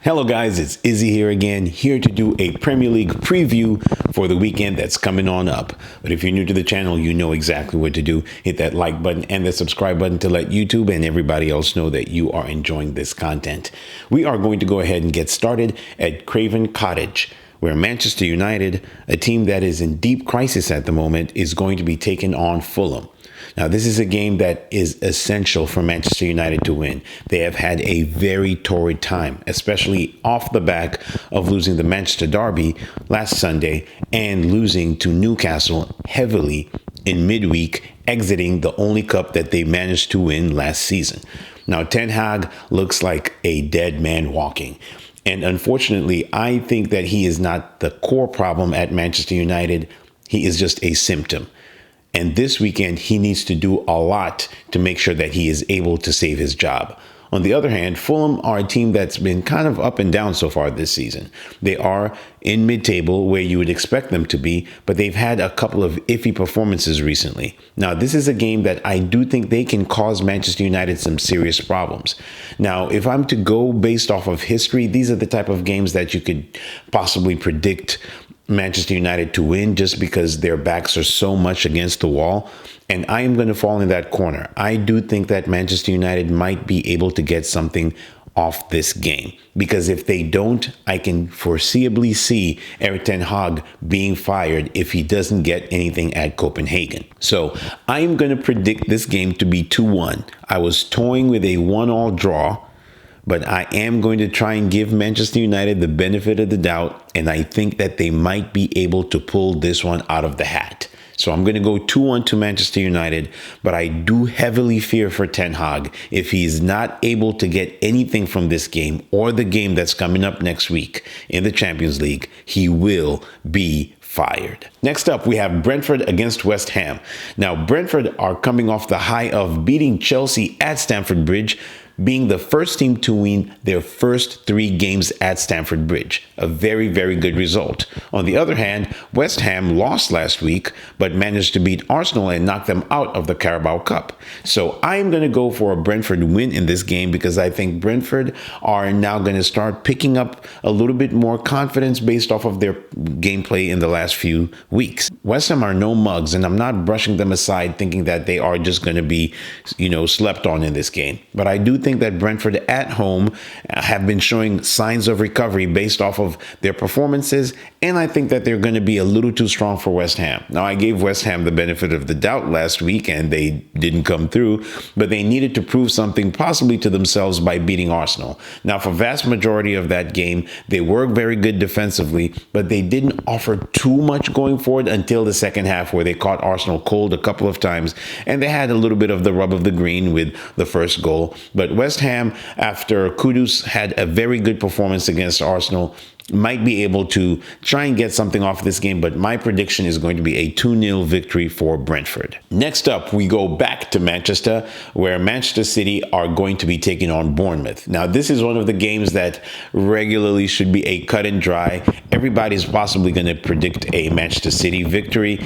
Hello guys, it's Izzy here again, here to do a Premier League preview for the weekend that's coming on up. But if you're new to the channel, you know exactly what to do. Hit that like button and the subscribe button to let YouTube and everybody else know that you are enjoying this content. We are going to go ahead and get started at Craven Cottage, where Manchester United, a team that is in deep crisis at the moment, is going to be taking on Fulham. Now, this is a game that is essential for Manchester United to win. They have had a very torrid time, especially off the back of losing the Manchester Derby last Sunday and losing to Newcastle heavily in midweek, exiting the only cup that they managed to win last season. Now, Ten Hag looks like a dead man walking. And unfortunately, I think that he is not the core problem at Manchester United. He is just a symptom. And this weekend, he needs to do a lot to make sure that he is able to save his job. On the other hand, Fulham are a team that's been kind of up and down so far this season. They are in mid-table where you would expect them to be, but they've had a couple of iffy performances recently. Now, this is a game that I do think they can cause Manchester United some serious problems. Now, if I'm to go based off of history, these are the type of games that you could possibly predict Manchester United to win just because their backs are so much against the wall. And I am going to fall in that corner. I do think that Manchester United might be able to get something off this game, because if they don't, I can foreseeably see Erik ten Hag being fired if he doesn't get anything at Copenhagen. So I am going to predict this game to be 2-1. I was toying with a 1-1 draw, but I am going to try and give Manchester United the benefit of the doubt, and I think that they might be able to pull this one out of the hat. So I'm going to go 2-1 to Manchester United, but I do heavily fear for Ten Hag. If he's not able to get anything from this game or the game that's coming up next week in the Champions League, he will be fired. Next up, we have Brentford against West Ham. Now, Brentford are coming off the high of beating Chelsea at Stamford Bridge, being the first team to win their first 3 games at Stamford Bridge. A very, very good result. On the other hand, West Ham lost last week, but managed to beat Arsenal and knock them out of the Carabao Cup. So I'm going to go for a Brentford win in this game because I think Brentford are now going to start picking up a little bit more confidence based off of their gameplay in the last few weeks. West Ham are no mugs, and I'm not brushing them aside thinking that they are just going to be, slept on in this game. But I do think that Brentford at home have been showing signs of recovery based off of their performances, and I think that they're going to be a little too strong for West Ham. Now, I gave West Ham the benefit of the doubt last week, and they didn't come through, but they needed to prove something possibly to themselves by beating Arsenal. Now, for vast majority of that game, they were very good defensively, but they didn't offer too much going forward until the second half, where they caught Arsenal cold a couple of times, and they had a little bit of the rub of the green with the first goal. But West Ham, after Kudus had a very good performance against Arsenal, might be able to try and get something off this game, but my prediction is going to be a 2-0 victory for Brentford. Next up, we go back to Manchester, where Manchester City are going to be taking on Bournemouth. Now, this is one of the games that regularly should be a cut and dry. Everybody's possibly going to predict a Manchester City victory,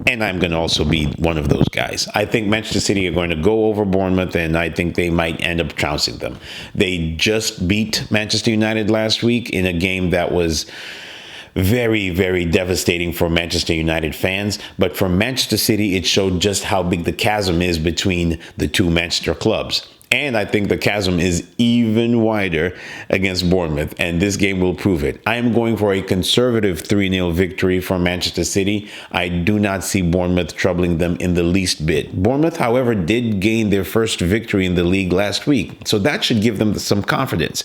and I'm going to also be one of those guys. I think Manchester City are going to go over Bournemouth, and I think they might end up trouncing them. They just beat Manchester United last week in a game that was very, very devastating for Manchester United fans. But for Manchester City, it showed just how big the chasm is between the two Manchester clubs. And I think the chasm is even wider against Bournemouth, and this game will prove it. I am going for a conservative 3-0 victory for Manchester City. I do not see Bournemouth troubling them in the least bit. Bournemouth, however, did gain their first victory in the league last week, so that should give them some confidence.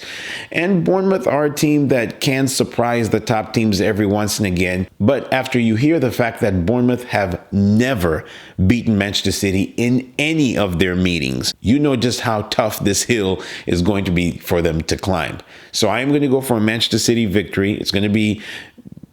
And Bournemouth are a team that can surprise the top teams every once and again, but after you hear the fact that Bournemouth have never beaten Manchester City in any of their meetings, you know just how tough this hill is going to be for them to climb. So I am going to go for a Manchester City victory. It's going to be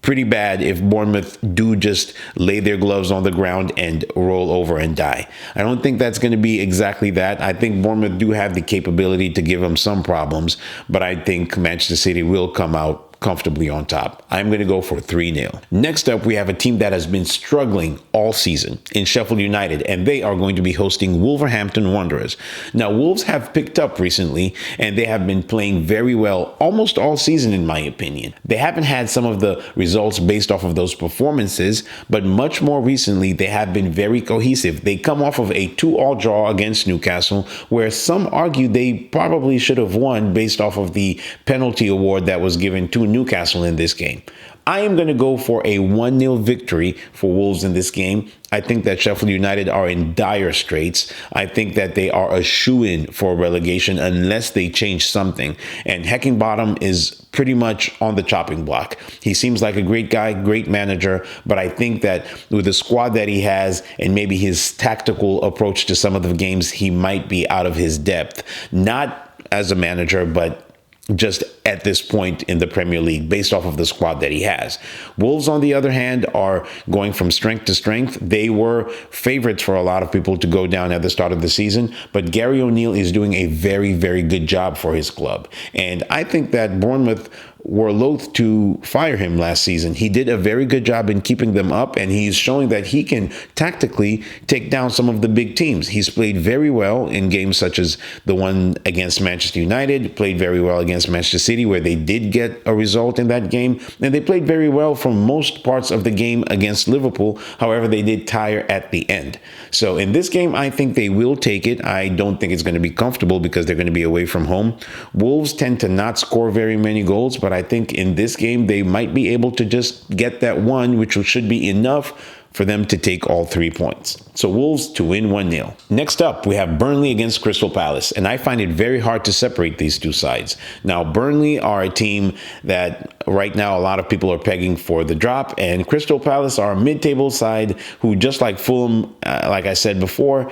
pretty bad if Bournemouth do just lay their gloves on the ground and roll over and die. I don't think that's going to be exactly that. I think Bournemouth do have the capability to give them some problems, but I think Manchester City will come out comfortably on top. I'm going to go for 3-0. Next up, we have a team that has been struggling all season in Sheffield United, and they are going to be hosting Wolverhampton Wanderers. Now, Wolves have picked up recently, and they have been playing very well almost all season, in my opinion. They haven't had some of the results based off of those performances, but much more recently, they have been very cohesive. They come off of a 2-2 draw against Newcastle, where some argue they probably should have won based off of the penalty award that was given to Newcastle in this game. I am going to go for a 1-0 victory for Wolves in this game. I think that Sheffield United are in dire straits. I think that they are a shoo-in for relegation unless they change something. And Heckingbottom is pretty much on the chopping block. He seems like a great guy, great manager, but I think that with the squad that he has and maybe his tactical approach to some of the games, he might be out of his depth. Not as a manager, but just at this point in the Premier League based off of the squad that he has. Wolves, on the other hand, are going from strength to strength. They were favorites for a lot of people to go down at the start of the season, but Gary O'Neill is doing a very, very good job for his club. And I think that Bournemouth were loath to fire him last season. He did a very good job in keeping them up, and he's showing that he can tactically take down some of the big teams. He's played very well in games such as the one against Manchester United, played very well against Manchester City, where they did get a result in that game, and they played very well for most parts of the game against Liverpool. However, they did tire at the end. So in this game, I think they will take it. I don't think it's going to be comfortable because they're going to be away from home. Wolves tend to not score very many goals, but I think in this game, they might be able to just get that one, which should be enough for them to take all 3 points. So Wolves to win 1-0. Next up, we have Burnley against Crystal Palace, and I find it very hard to separate these two sides. Now, Burnley are a team that right now a lot of people are pegging for the drop, and Crystal Palace are a mid-table side who, just like Fulham, like I said before,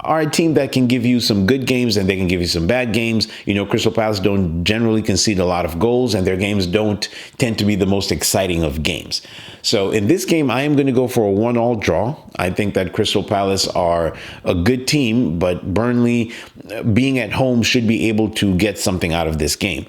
are a team that can give you some good games and they can give you some bad games. You know, Crystal Palace don't generally concede a lot of goals, and their games don't tend to be the most exciting of games. So in this game, I am going to go for a 1-1 draw. I think that Crystal Palace are a good team, but Burnley, being at home, should be able to get something out of this game.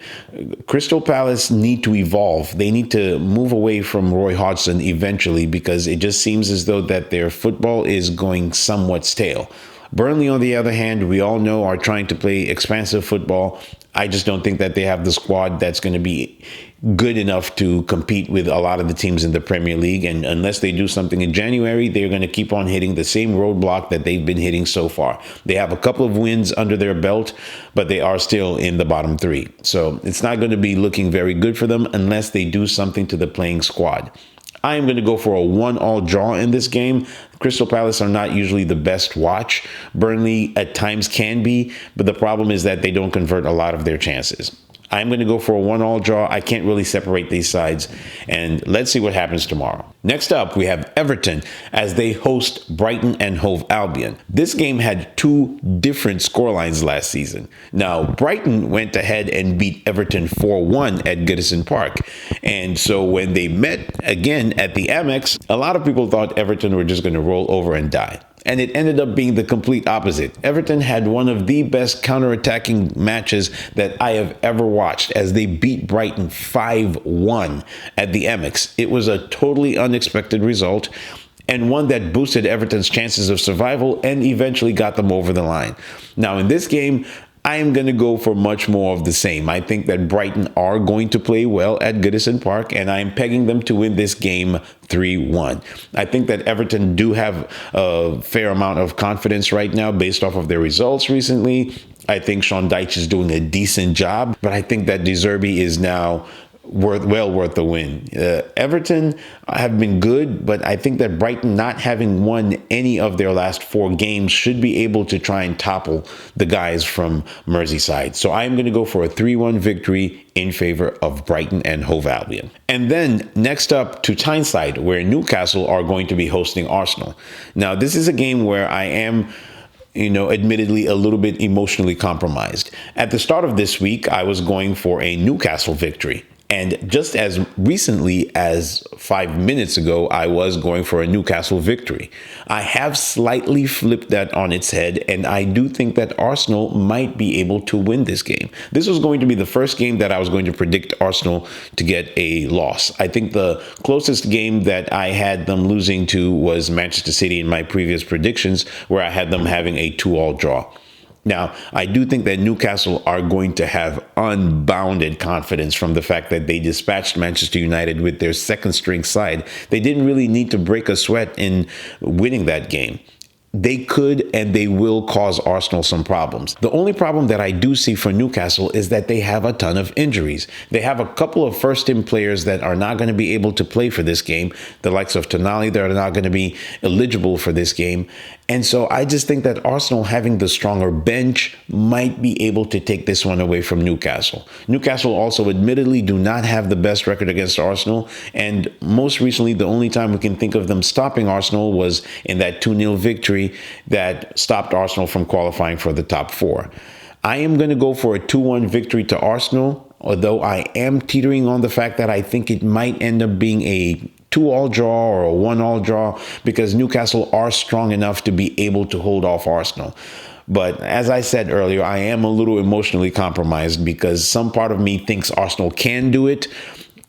Crystal Palace need to evolve. They need to move away from Roy Hodgson eventually, because it just seems as though that their football is going somewhat stale. Burnley, on the other hand, we all know are trying to play expansive football. I just don't think that they have the squad that's going to be good enough to compete with a lot of the teams in the Premier League. And unless they do something in January, they're going to keep on hitting the same roadblock that they've been hitting so far. They have a couple of wins under their belt, but they are still in the bottom 3. So it's not going to be looking very good for them unless they do something to the playing squad. I am going to go for a 1-1 draw in this game. Crystal Palace are not usually the best watch. Burnley at times can be, but the problem is that they don't convert a lot of their chances. I'm going to go for a 1-1 draw. I can't really separate these sides, and let's see what happens tomorrow. Next up, we have Everton as they host Brighton and Hove Albion. This game had 2 different scorelines last season. Now, Brighton went ahead and beat Everton 4-1 at Goodison Park. And so when they met again at the Amex, a lot of people thought Everton were just going to roll over and die. And it ended up being the complete opposite. Everton had one of the best counterattacking matches that I have ever watched as they beat Brighton 5-1 at the Amex. It was a totally unexpected result, and one that boosted Everton's chances of survival and eventually got them over the line. Now, in this game, I am going to go for much more of the same. I think that Brighton are going to play well at Goodison Park, and I am pegging them to win this game 3-1. I think that Everton do have a fair amount of confidence right now based off of their results recently. I think Sean Dyche is doing a decent job, but I think that De Zerbi is now well worth the win. Everton have been good, but I think that Brighton, not having won any of their last 4 games, should be able to try and topple the guys from Merseyside. So I'm going to go for a 3-1 victory in favor of Brighton and Hove Albion. And then next up to Tyneside, where Newcastle are going to be hosting Arsenal. Now, this is a game where I am admittedly a little bit emotionally compromised. At the start of this week, I was going for a Newcastle victory. And just as recently as 5 minutes ago, I was going for a Newcastle victory. I have slightly flipped that on its head, and I do think that Arsenal might be able to win this game. This was going to be the first game that I was going to predict Arsenal to get a loss. I think the closest game that I had them losing to was Manchester City in my previous predictions, where I had them having a 2-2 draw. Now, I do think that Newcastle are going to have unbounded confidence from the fact that they dispatched Manchester United with their second string side. They didn't really need to break a sweat in winning that game. They could and they will cause Arsenal some problems. The only problem that I do see for Newcastle is that they have a ton of injuries. They have a couple of first-team players that are not going to be able to play for this game, the likes of Tonali that are not going to be eligible for this game. And so I just think that Arsenal, having the stronger bench, might be able to take this one away from Newcastle. Newcastle also admittedly do not have the best record against Arsenal. And most recently, the only time we can think of them stopping Arsenal was in that 2-0 victory that stopped Arsenal from qualifying for the top four. I am going to go for a 2-1 victory to Arsenal, although I am teetering on the fact that I think it might end up being a 2-2 draw or a 1-1 draw, because Newcastle are strong enough to be able to hold off Arsenal. But as I said earlier, I am a little emotionally compromised because some part of me thinks Arsenal can do it.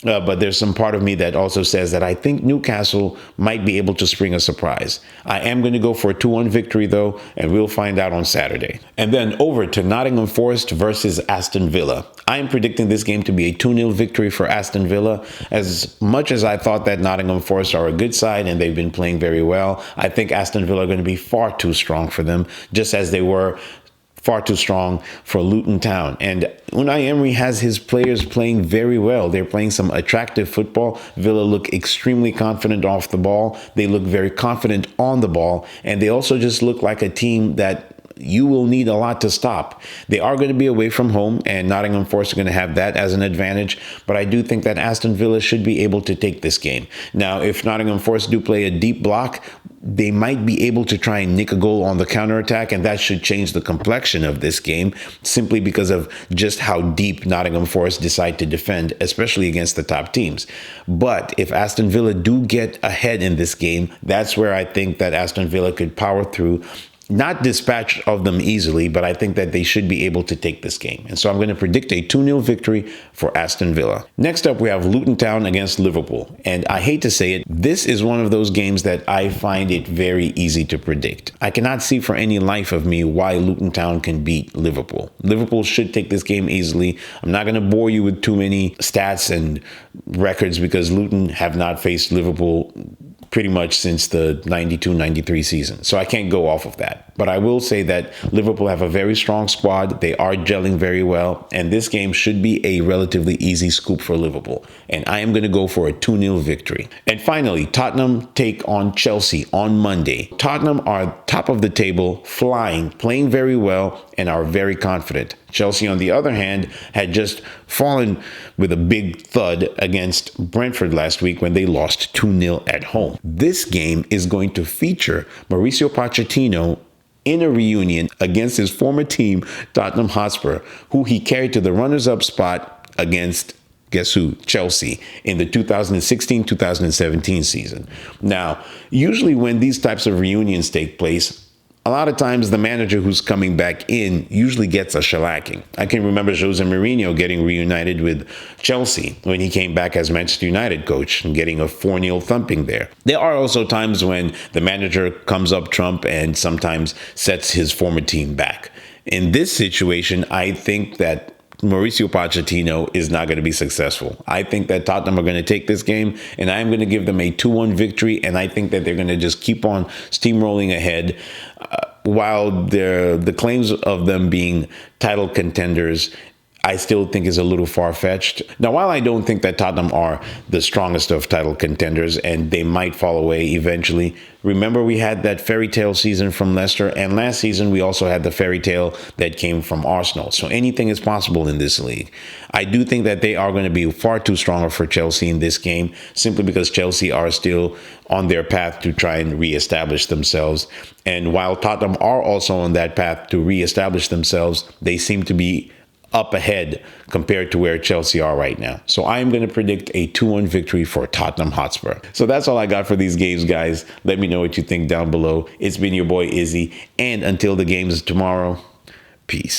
But there's some part of me that also says that I think Newcastle might be able to spring a surprise. I am going to go for a 2-1 victory, though, and we'll find out on Saturday. And then over to Nottingham Forest versus Aston Villa. I am predicting this game to be a 2-0 victory for Aston Villa. As much as I thought that Nottingham Forest are a good side and they've been playing very well, I think Aston Villa are going to be far too strong for them, just as they were far too strong for Luton Town. And Unai Emery has his players playing very well. They're playing some attractive football. Villa look extremely confident off the ball. They look very confident on the ball. And they also just look like a team that you will need a lot to stop. They are going to be away from home, and Nottingham Forest are going to have that as an advantage. But I do think that Aston Villa should be able to take this game. Now, if Nottingham Forest do play a deep block, they might be able to try and nick a goal on the counterattack, and that should change the complexion of this game simply because of just how deep Nottingham Forest decide to defend, especially against the top teams. But if Aston Villa do get ahead in this game, that's where I think that Aston Villa could power through. Not dispatch of them easily, but I think that they should be able to take this game. And so I'm going to predict a 2-0 victory for Aston Villa. Next up, we have Luton Town against Liverpool. And I hate to say it, this is one of those games that I find it very easy to predict. I cannot see for any life of me why Luton Town can beat Liverpool. Liverpool should take this game easily. I'm not going to bore you with too many stats and records because Luton have not faced Liverpool pretty much since the 92-93 season. So I can't go off of that. But I will say that Liverpool have a very strong squad. They are gelling very well. And this game should be a relatively easy scoop for Liverpool. And I am going to go for a 2-0 victory. And finally, Tottenham take on Chelsea on Monday. Tottenham are top of the table, flying, playing very well, and are very confident. Chelsea, on the other hand, had just fallen with a big thud against Brentford last week when they lost 2-0 at home. This game is going to feature Mauricio Pochettino in a reunion against his former team, Tottenham Hotspur, who he carried to the runners-up spot against, guess who? Chelsea in the 2016-2017 season. Now, usually when these types of reunions take place, a lot of times the manager who's coming back in usually gets a shellacking. I can remember Jose Mourinho getting reunited with Chelsea when he came back as Manchester United coach and getting a 4-0 thumping there. There are also times when the manager comes up trump and sometimes sets his former team back. In this situation, I think that Mauricio Pochettino is not going to be successful. I think that Tottenham are going to take this game, and I'm going to give them a 2-1 victory, and I think that they're going to just keep on steamrolling ahead. While the claims of them being title contenders, I still think is a little far-fetched. Now, while I don't think that Tottenham are the strongest of title contenders and they might fall away eventually, remember we had that fairy tale season from Leicester, and last season we also had the fairy tale that came from Arsenal. So anything is possible in this league. I do think that they are going to be far too stronger for Chelsea in this game, simply because Chelsea are still on their path to try and reestablish themselves. And while Tottenham are also on that path to reestablish themselves, they seem to be up ahead compared to where Chelsea are right now. So I am going to predict a 2-1 victory for Tottenham Hotspur. So that's all I got for these games, guys. Let me know what you think down below. It's been your boy Izzy, and until the games tomorrow, peace.